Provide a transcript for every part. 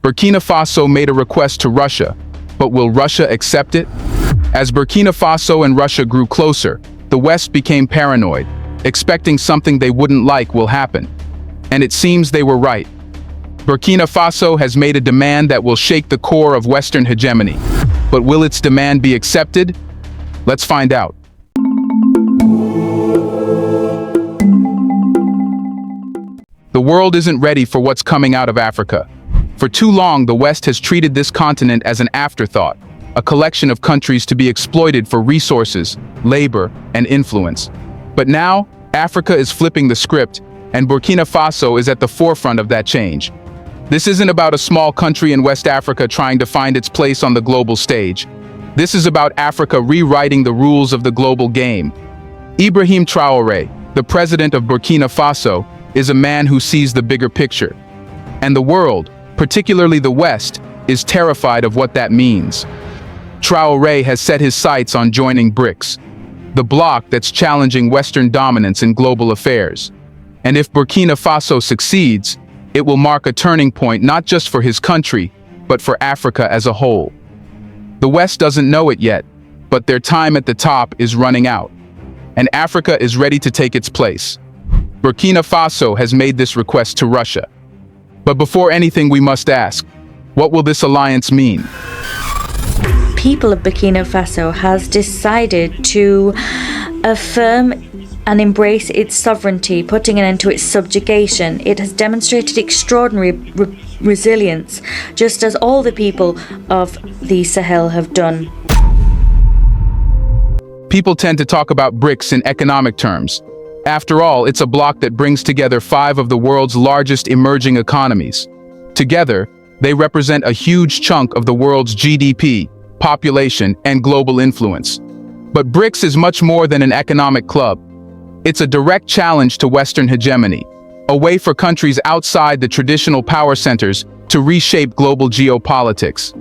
Burkina Faso made a request to Russia, but will Russia accept it? As Burkina Faso and Russia grew closer, the West became paranoid, expecting something they wouldn't like will happen. And it seems they were right. Burkina Faso has made a demand that will shake the core of Western hegemony. But will its demand be accepted? Let's find out. The world isn't ready for what's coming out of Africa. For too long, the West has treated this continent as an afterthought, a collection of countries to be exploited for resources, labor, and influence. But now, Africa is flipping the script, and Burkina Faso is at the forefront of that change. This isn't about a small country in West Africa trying to find its place on the global stage. This is about Africa rewriting the rules of the global game. Ibrahim Traoré, the president of Burkina Faso, is a man who sees the bigger picture. And the world, particularly the West, is terrified of what that means. Traoré has set his sights on joining BRICS, the bloc that's challenging Western dominance in global affairs. And if Burkina Faso succeeds, it will mark a turning point not just for his country, but for Africa as a whole. The West doesn't know it yet, but their time at the top is running out, and Africa is ready to take its place. Burkina Faso has made this request to Russia. But before anything, we must ask, what will this alliance mean? People of Burkina Faso has decided to affirm and embrace its sovereignty, putting an end to its subjugation. It has demonstrated extraordinary resilience, just as all the people of the Sahel have done. People tend to talk about BRICS in economic terms. After all, it's a bloc that brings together 5 of the world's largest emerging economies. Together, they represent a huge chunk of the world's GDP, population, and global influence. But BRICS is much more than an economic club. It's a direct challenge to Western hegemony, a way for countries outside the traditional power centers to reshape global geopolitics.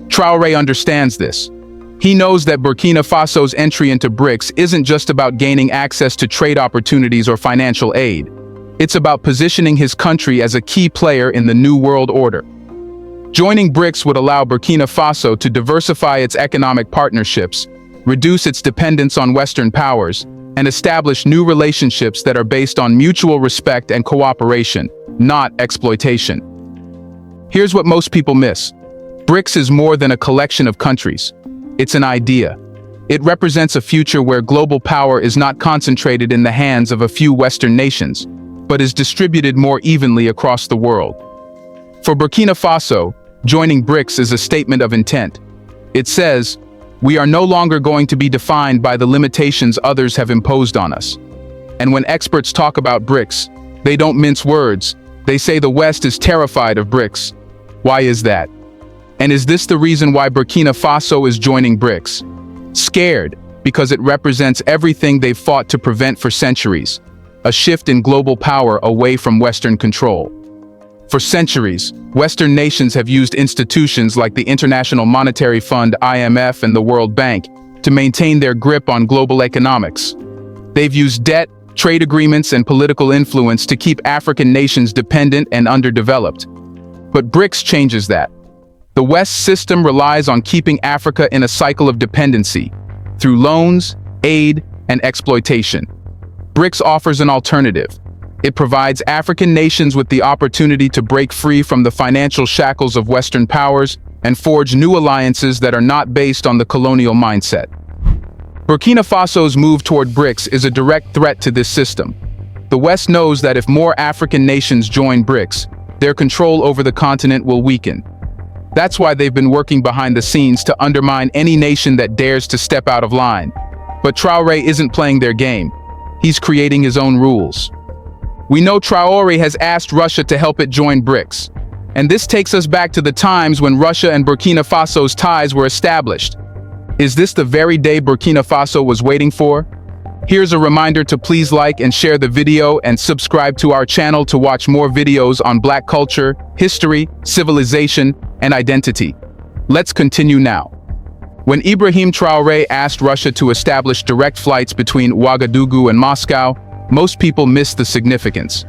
Traoré understands this. He knows that Burkina Faso's entry into BRICS isn't just about gaining access to trade opportunities or financial aid. It's about positioning his country as a key player in the new world order. Joining BRICS would allow Burkina Faso to diversify its economic partnerships, reduce its dependence on Western powers, and establish new relationships that are based on mutual respect and cooperation, not exploitation. Here's what most people miss. BRICS is more than a collection of countries. It's an idea. It represents a future where global power is not concentrated in the hands of a few Western nations, but is distributed more evenly across the world. For Burkina Faso, joining BRICS is a statement of intent. It says, we are no longer going to be defined by the limitations others have imposed on us. And when experts talk about BRICS, they don't mince words. They say the West is terrified of BRICS. Why is that? And is this the reason why Burkina Faso is joining BRICS? Scared, because it represents everything they've fought to prevent for centuries, a shift in global power away from Western control. For centuries, Western nations have used institutions like the International Monetary Fund (IMF) and the World Bank to maintain their grip on global economics. They've used debt, trade agreements, and political influence to keep African nations dependent and underdeveloped. But BRICS changes that. The West's system relies on keeping Africa in a cycle of dependency, through loans, aid, and exploitation. BRICS offers an alternative. It provides African nations with the opportunity to break free from the financial shackles of Western powers and forge new alliances that are not based on the colonial mindset. Burkina Faso's move toward BRICS is a direct threat to this system. The West knows that if more African nations join BRICS, their control over the continent will weaken. That's why they've been working behind the scenes to undermine any nation that dares to step out of line. But Traoré isn't playing their game. He's creating his own rules. We know Traoré has asked Russia to help it join BRICS. And this takes us back to the times when Russia and Burkina Faso's ties were established. Is this the very day Burkina Faso was waiting for? Here's a reminder to please like and share the video and subscribe to our channel to watch more videos on Black culture, history, civilization, and identity. Let's continue now. When Ibrahim Traoré asked Russia to establish direct flights between Ouagadougou and Moscow, most people missed the significance.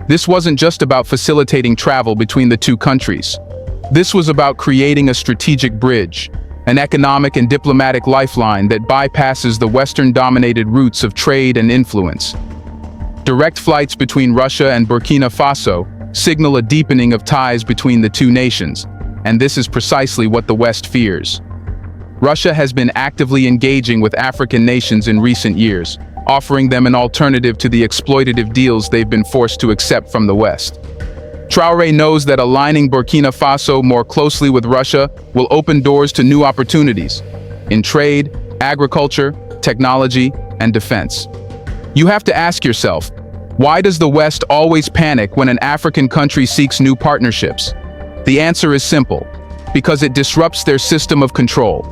This wasn't just about facilitating travel between the two countries. This was about creating a strategic bridge, an economic and diplomatic lifeline that bypasses the Western-dominated routes of trade and influence. Direct flights between Russia and Burkina Faso signal a deepening of ties between the two nations, and this is precisely what the West fears. Russia has been actively engaging with African nations in recent years, offering them an alternative to the exploitative deals they've been forced to accept from the West. Traoré knows that aligning Burkina Faso more closely with Russia will open doors to new opportunities in trade, agriculture, technology, and defense. You have to ask yourself, why does the West always panic when an African country seeks new partnerships? The answer is simple: because it disrupts their system of control.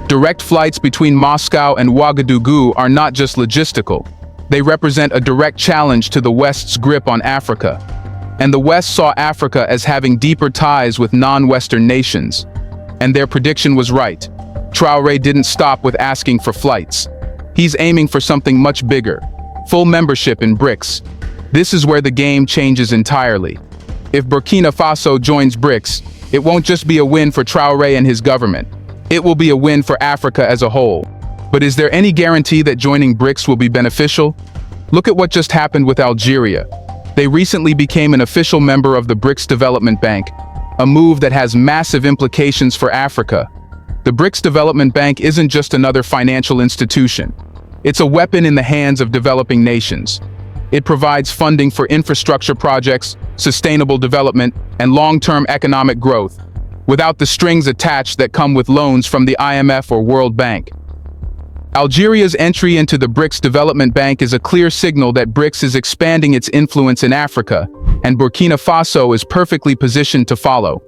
Direct flights between Moscow and Ouagadougou are not just logistical. They represent a direct challenge to the West's grip on Africa. And the West saw Africa as having deeper ties with non-Western nations. And their prediction was right. Traoré didn't stop with asking for flights. He's aiming for something much bigger: full membership in BRICS. This is where the game changes entirely. If Burkina Faso joins BRICS, it won't just be a win for Traoré and his government. It will be a win for Africa as a whole. But is there any guarantee that joining BRICS will be beneficial? Look at what just happened with Algeria. They recently became an official member of the BRICS Development Bank, a move that has massive implications for Africa. The BRICS Development Bank isn't just another financial institution. It's a weapon in the hands of developing nations. It provides funding for infrastructure projects, sustainable development, and long-term economic growth, without the strings attached that come with loans from the IMF or World Bank. Algeria's entry into the BRICS Development Bank is a clear signal that BRICS is expanding its influence in Africa, and Burkina Faso is perfectly positioned to follow.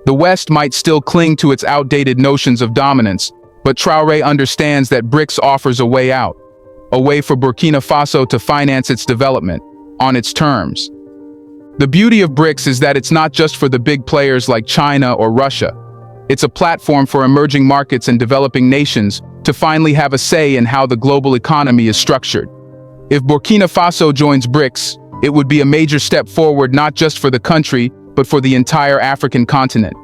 The West might still cling to its outdated notions of dominance, but Traoré understands that BRICS offers a way out, a way for Burkina Faso to finance its development, on its terms. The beauty of BRICS is that it's not just for the big players like China or Russia. It's a platform for emerging markets and developing nations to finally have a say in how the global economy is structured. If Burkina Faso joins BRICS, it would be a major step forward not just for the country, but for the entire African continent.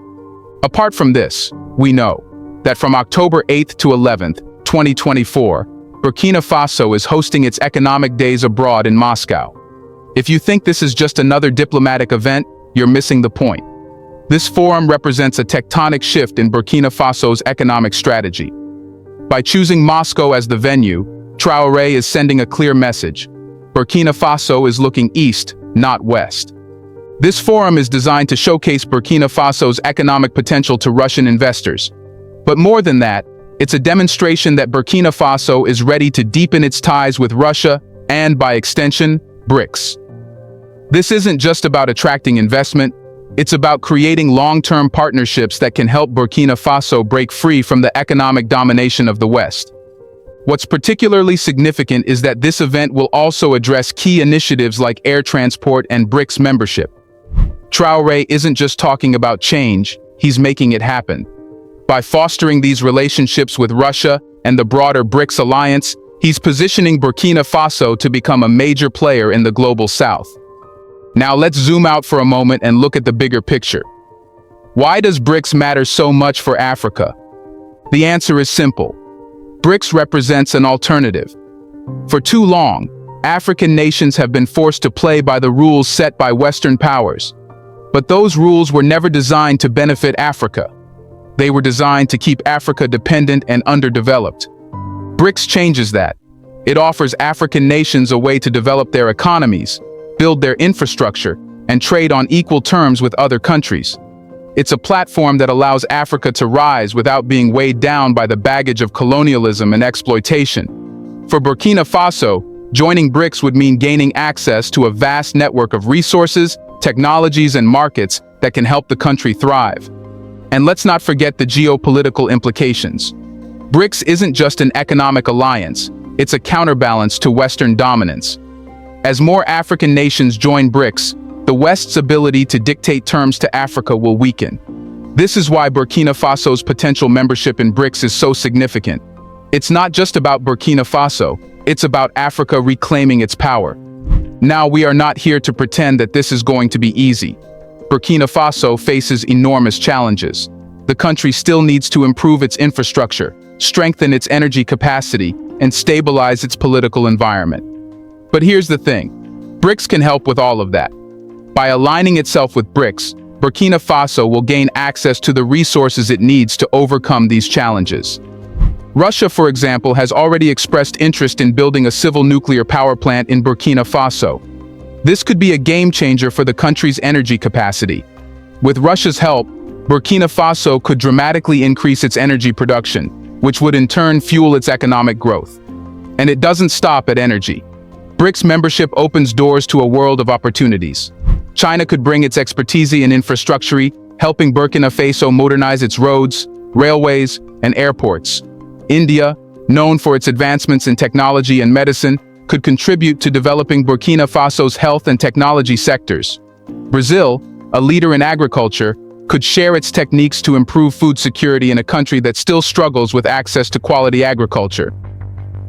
Apart from this, we know that from October 8th to 11th, 2024, Burkina Faso is hosting its economic days abroad in Moscow. If you think this is just another diplomatic event, you're missing the point. This forum represents a tectonic shift in Burkina Faso's economic strategy. By choosing Moscow as the venue, Traoré is sending a clear message. Burkina Faso is looking east, not west. This forum is designed to showcase Burkina Faso's economic potential to Russian investors. But more than that, it's a demonstration that Burkina Faso is ready to deepen its ties with Russia and, by extension, BRICS. This isn't just about attracting investment, it's about creating long-term partnerships that can help Burkina Faso break free from the economic domination of the West. What's particularly significant is that this event will also address key initiatives like air transport and BRICS membership. Traoré isn't just talking about change, he's making it happen. By fostering these relationships with Russia and the broader BRICS alliance, he's positioning Burkina Faso to become a major player in the global south. Now let's zoom out for a moment and look at the bigger picture. Why does BRICS matter so much for Africa? The answer is simple. BRICS represents an alternative. For too long, African nations have been forced to play by the rules set by Western powers. But those rules were never designed to benefit Africa. They were designed to keep Africa dependent and underdeveloped. BRICS changes that. It offers African nations a way to develop their economies, build their infrastructure, and trade on equal terms with other countries. It's a platform that allows Africa to rise without being weighed down by the baggage of colonialism and exploitation. For Burkina Faso, joining BRICS would mean gaining access to a vast network of resources, technologies, and markets that can help the country thrive. And let's not forget the geopolitical implications. BRICS isn't just an economic alliance, it's a counterbalance to Western dominance. As more African nations join BRICS, the West's ability to dictate terms to Africa will weaken. This is why Burkina Faso's potential membership in BRICS is so significant. It's not just about Burkina Faso, it's about Africa reclaiming its power. Now, we are not here to pretend that this is going to be easy. Burkina Faso faces enormous challenges. The country still needs to improve its infrastructure, strengthen its energy capacity, and stabilize its political environment. But here's the thing. BRICS can help with all of that. By aligning itself with BRICS, Burkina Faso will gain access to the resources it needs to overcome these challenges. Russia, for example, has already expressed interest in building a civil nuclear power plant in Burkina Faso. This could be a game changer for the country's energy capacity. With Russia's help, Burkina Faso could dramatically increase its energy production, which would in turn fuel its economic growth. And it doesn't stop at energy. BRICS membership opens doors to a world of opportunities. China could bring its expertise in infrastructure, helping Burkina Faso modernize its roads, railways, and airports. India, known for its advancements in technology and medicine, could contribute to developing Burkina Faso's health and technology sectors. Brazil, a leader in agriculture, could share its techniques to improve food security in a country that still struggles with access to quality agriculture.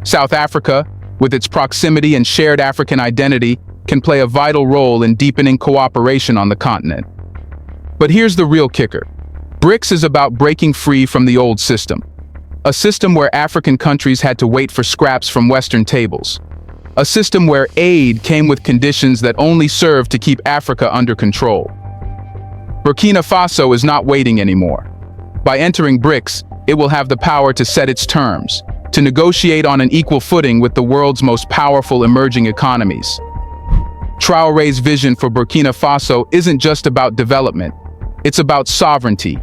South Africa, with its proximity and shared African identity, can play a vital role in deepening cooperation on the continent. But here's the real kicker. BRICS is about breaking free from the old system. A system where African countries had to wait for scraps from Western tables. A system where aid came with conditions that only served to keep Africa under control. Burkina Faso is not waiting anymore. By entering BRICS, it will have the power to set its terms, to negotiate on an equal footing with the world's most powerful emerging economies. Traoré's vision for Burkina Faso isn't just about development, it's about sovereignty.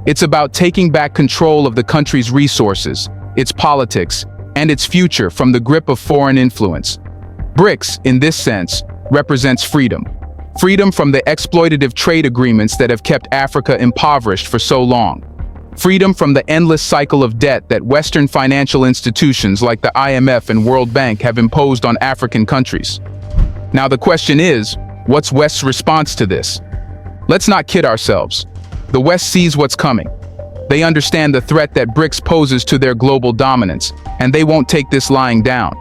It's about taking back control of the country's resources, its politics, and its future from the grip of foreign influence. BRICS, in this sense, represents freedom. Freedom from the exploitative trade agreements that have kept Africa impoverished for so long. Freedom from the endless cycle of debt that Western financial institutions like the IMF and World Bank have imposed on African countries. Now the question is, what's West's response to this? Let's not kid ourselves. The West sees what's coming. They understand the threat that BRICS poses to their global dominance, and they won't take this lying down.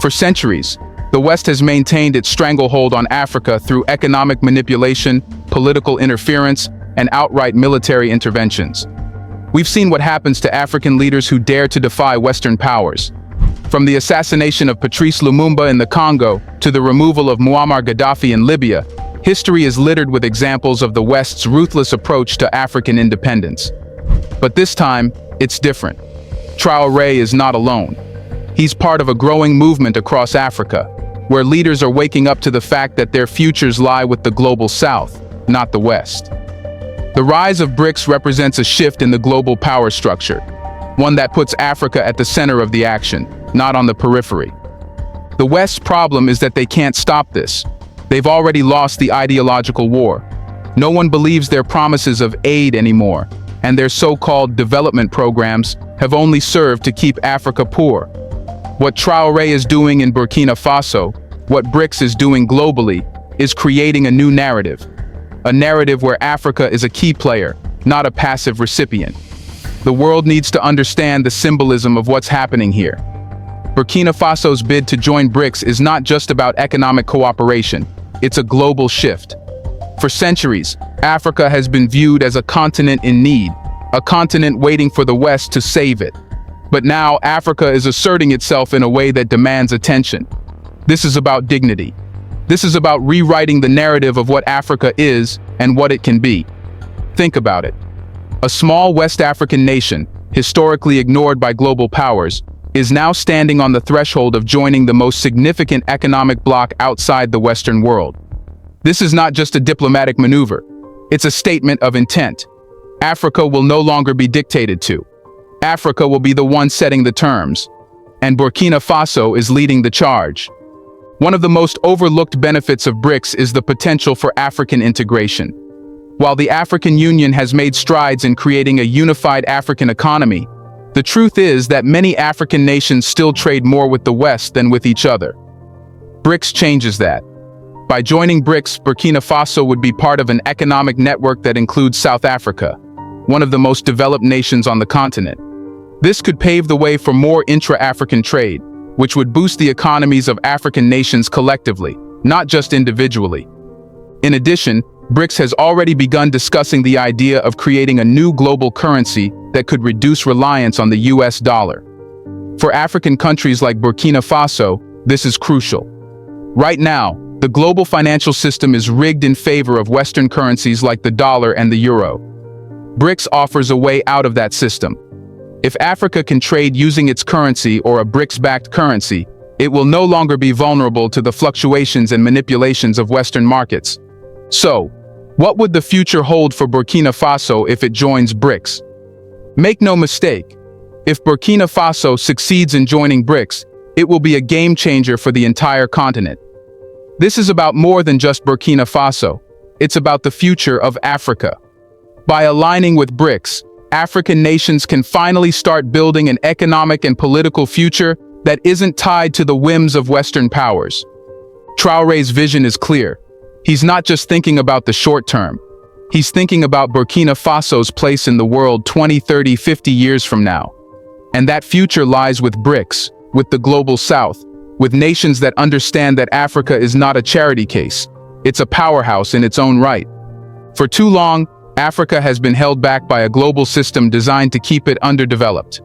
For centuries, the West has maintained its stranglehold on Africa through economic manipulation, political interference, and outright military interventions. We've seen what happens to African leaders who dare to defy Western powers. From the assassination of Patrice Lumumba in the Congo to the removal of Muammar Gaddafi in Libya, history is littered with examples of the West's ruthless approach to African independence. But this time, it's different. Traoré is not alone. He's part of a growing movement across Africa, where leaders are waking up to the fact that their futures lie with the global South, not the West. The rise of BRICS represents a shift in the global power structure, one that puts Africa at the center of the action, not on the periphery. The West's problem is that they can't stop this. They've already lost the ideological war. No one believes their promises of aid anymore, and their so-called development programs have only served to keep Africa poor. What Traoré is doing in Burkina Faso, what BRICS is doing globally, is creating a new narrative. A narrative where Africa is a key player, not a passive recipient. The world needs to understand the symbolism of what's happening here. Burkina Faso's bid to join BRICS is not just about economic cooperation, it's a global shift. For centuries, Africa has been viewed as a continent in need, a continent waiting for the West to save it. But now Africa is asserting itself in a way that demands attention. This is about dignity. This is about rewriting the narrative of what Africa is and what it can be. Think about it. A small West African nation, historically ignored by global powers, is now standing on the threshold of joining the most significant economic bloc outside the Western world. This is not just a diplomatic maneuver. It's a statement of intent. Africa will no longer be dictated to. Africa will be the one setting the terms. And Burkina Faso is leading the charge. One of the most overlooked benefits of BRICS is the potential for African integration. While the African Union has made strides in creating a unified African economy, the truth is that many African nations still trade more with the West than with each other. BRICS changes that. By joining BRICS, Burkina Faso would be part of an economic network that includes South Africa, one of the most developed nations on the continent. This could pave the way for more intra-African trade, which would boost the economies of African nations collectively, not just individually. In addition, BRICS has already begun discussing the idea of creating a new global currency that could reduce reliance on the US dollar. For African countries like Burkina Faso, this is crucial. Right now, the global financial system is rigged in favor of Western currencies like the dollar and the euro. BRICS offers a way out of that system. If Africa can trade using its currency or a BRICS-backed currency, it will no longer be vulnerable to the fluctuations and manipulations of Western markets. So, what would the future hold for Burkina Faso if it joins BRICS? Make no mistake, if Burkina Faso succeeds in joining BRICS, it will be a game changer for the entire continent. This is about more than just Burkina Faso. It's about the future of Africa. By aligning with BRICS, African nations can finally start building an economic and political future that isn't tied to the whims of Western powers. Traoré's vision is clear. He's not just thinking about the short term. He's thinking about Burkina Faso's place in the world 20, 30, 50 years from now. And that future lies with BRICS, with the global south, with nations that understand that Africa is not a charity case. It's a powerhouse in its own right. For too long, Africa has been held back by a global system designed to keep it underdeveloped.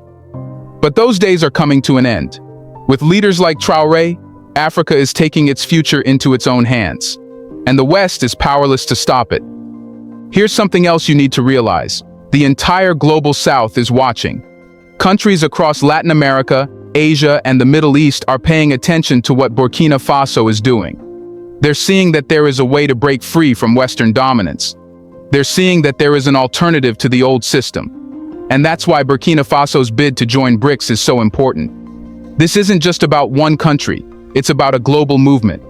But those days are coming to an end. With leaders like Traoré, Africa is taking its future into its own hands. And the West is powerless to stop it. Here's something else you need to realize. The entire global south is watching. Countries across Latin America, Asia, and the Middle East are paying attention to what Burkina Faso is doing. They're seeing that there is a way to break free from Western dominance. They're seeing that there is an alternative to the old system. And that's why Burkina Faso's bid to join BRICS is so important. This isn't just about one country, it's about a global movement.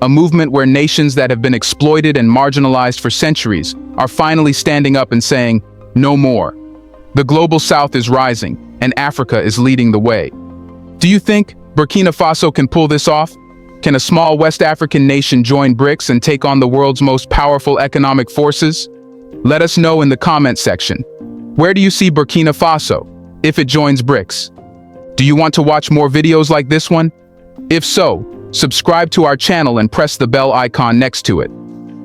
A movement where nations that have been exploited and marginalized for centuries are finally standing up and saying, no more. The global south is rising, and Africa is leading the way. Do you think Burkina Faso can pull this off? Can a small West African nation join BRICS and take on the world's most powerful economic forces? Let us know in the comment section. Where do you see Burkina Faso if it joins BRICS? Do you want to watch more videos like this one? If so, subscribe to our channel and press the bell icon next to it.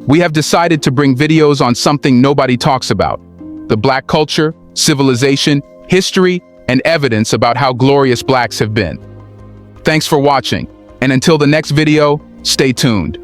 We have decided to bring videos on something nobody talks about: the Black culture, civilization, history, and evidence about how glorious Blacks have been. Thanks for watching, and until the next video, stay tuned.